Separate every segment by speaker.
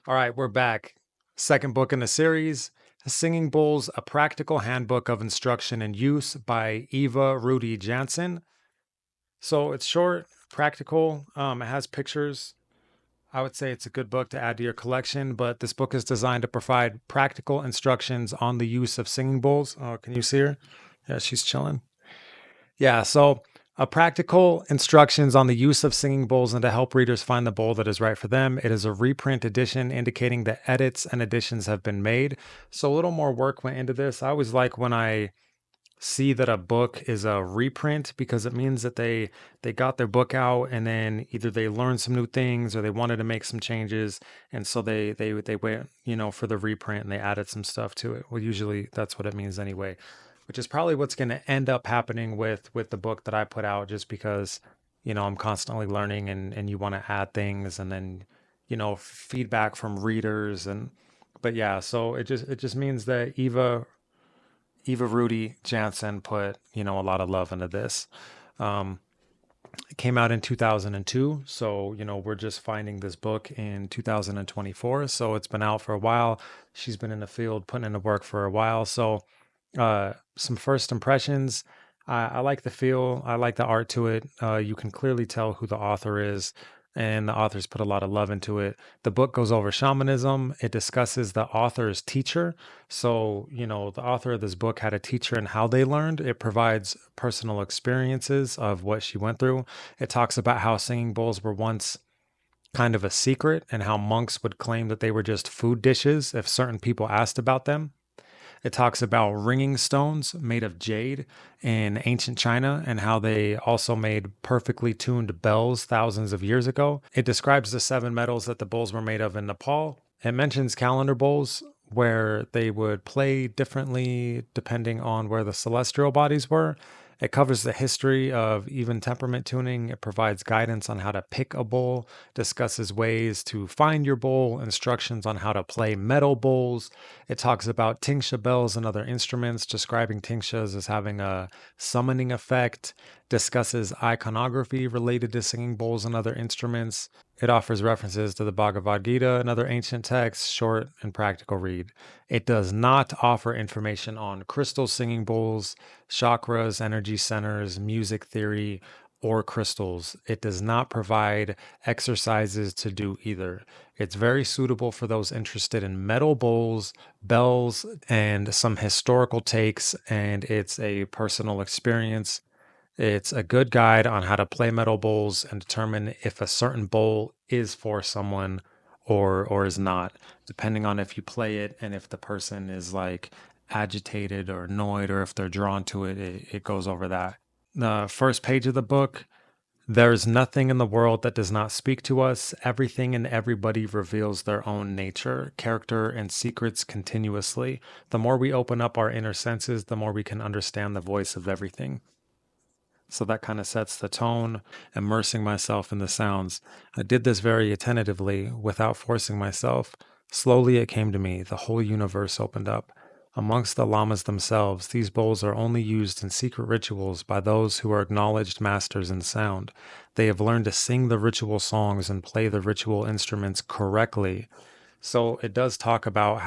Speaker 1: All right, we're back. Second book in the series, Singing Bowls, A Practical Handbook of Instruction and Use by Eva Rudy Jansen. So it's short, practical. It has pictures. I would say it's a good book to add to your collection, but this book is designed to provide practical instructions on the use of singing bowls. Oh, can you see her? Yeah, she's chilling. Yeah, so practical instructions on the use of singing bowls and to help readers find the bowl that is right for them. It is a reprint edition indicating that edits and additions have been made. So a little more work went into this. I always like when I see that a book is a reprint because it means that they got their book out and then either they learned some new things or they wanted to make some changes, and so they went, for the reprint, and they added some stuff to it. Well, usually that's what it means anyway, which is probably what's going to end up happening with the book that I put out, just because I'm constantly learning, and you want to add things, and then feedback from readers. And but yeah, so it just means that Eva Rudy Jansen put, a lot of love into this. Um, it came out in 2002. So, we're just finding this book in 2024. So it's been out for a while. She's been in the field putting in the work for a while. So, some first impressions. I like the feel. I like the art to it. You can clearly tell who the author is, and the authors put a lot of love into it. The book goes over shamanism. It discusses the author's teacher. So, the author of this book had a teacher and how they learned. It provides personal experiences of what she went through. It talks about how singing bowls were once kind of a secret and how monks would claim that they were just food dishes if certain people asked about them. It talks about ringing stones made of jade in ancient China and how they also made perfectly tuned bells thousands of years ago. It describes the seven metals that the bowls were made of in Nepal. It mentions calendar bowls where they would play differently depending on where the celestial bodies were. It covers the history of even temperament tuning. It provides guidance on how to pick a bowl, discusses ways to find your bowl, instructions on how to play metal bowls. It talks about tingsha bells and other instruments, describing tingshas as having a summoning effect, discusses iconography related to singing bowls and other instruments. It offers references to the Bhagavad Gita and other ancient texts, short and practical read. It does not offer information on crystal singing bowls, chakras, energy centers, music theory, or crystals. It does not provide exercises to do either. It's very suitable for those interested in metal bowls, bells, and some historical takes, and it's a personal experience. It's a good guide on how to play metal bowls and determine if a certain bowl is for someone or is not, depending on if you play it and if the person is like agitated or annoyed or if they're drawn to it. It goes over that. The first page of the book: there's nothing in the world that does not speak to us. Everything and everybody reveals their own nature, character, and secrets continuously. The more we open up our inner senses, the more we can understand the voice of everything. So that kind of sets the tone, immersing myself in the sounds. I did this very attentively without forcing myself. Slowly it came to me. The whole universe opened up. Amongst the lamas themselves, these bowls are only used in secret rituals by those who are acknowledged masters in sound. They have learned to sing the ritual songs and play the ritual instruments correctly. So it does talk about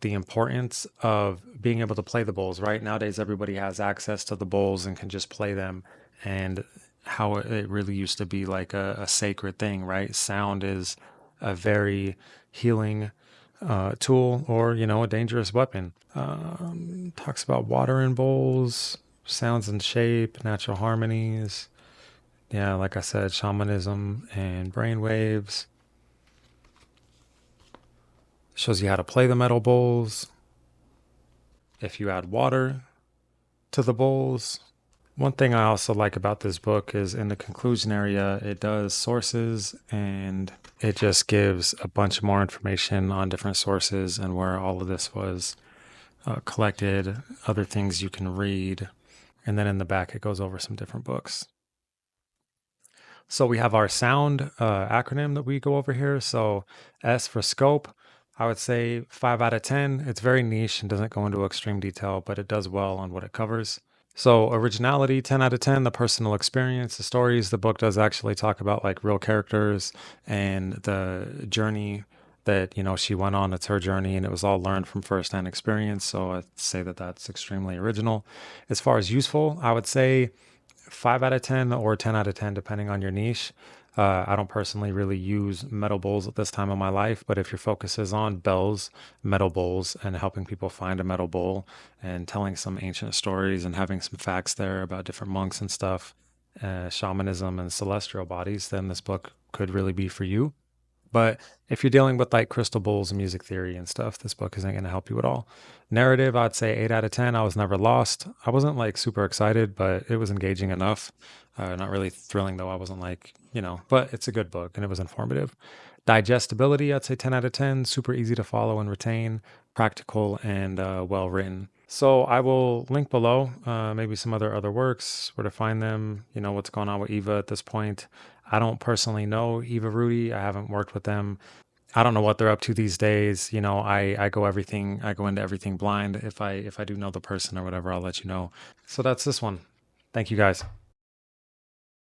Speaker 1: the importance of being able to play the bowls, right? Nowadays, everybody has access to the bowls and can just play them, and how it really used to be like a sacred thing, right? Sound is a very healing tool, or, a dangerous weapon. Talks about water in bowls, sounds and shape, natural harmonies. Yeah, like I said, shamanism and brain waves. Shows you how to play the metal bowls. If you add water to the bowls. One thing I also like about this book is in the conclusion area, it does sources, and it just gives a bunch more information on different sources and where all of this was collected, other things you can read. And then in the back, it goes over some different books. So we have our sound acronym that we go over here. So S for scope. I would say 5 out of 10. It's very niche and doesn't go into extreme detail, but it does well on what it covers. So, originality, 10 out of 10. The personal experience, the stories. The book does actually talk about like real characters and the journey that, she went on. It's her journey and it was all learned from firsthand experience. So, I'd say that that's extremely original. As far as useful, I would say 5 out of 10 or 10 out of 10, depending on your niche. I don't personally really use metal bowls at this time of my life, but if your focus is on bells, metal bowls, and helping people find a metal bowl and telling some ancient stories and having some facts there about different monks and stuff, shamanism and celestial bodies, then this book could really be for you. But if you're dealing with like crystal bowls and music theory and stuff, this book isn't going to help you at all. Narrative, I'd say 8 out of 10. I was never lost. I wasn't like super excited, but it was engaging enough. Not really thrilling though. I wasn't like, but it's a good book and it was informative. Digestibility, I'd say 10 out of 10. Super easy to follow and retain, practical and well written. So I will link below maybe some other works, where to find them, what's going on with Eva at this point. I don't personally know Eva Rudy. I haven't worked with them. I don't know what they're up to these days. I go into everything blind. If I do know the person or whatever, I'll let you know. So that's this one. Thank you guys.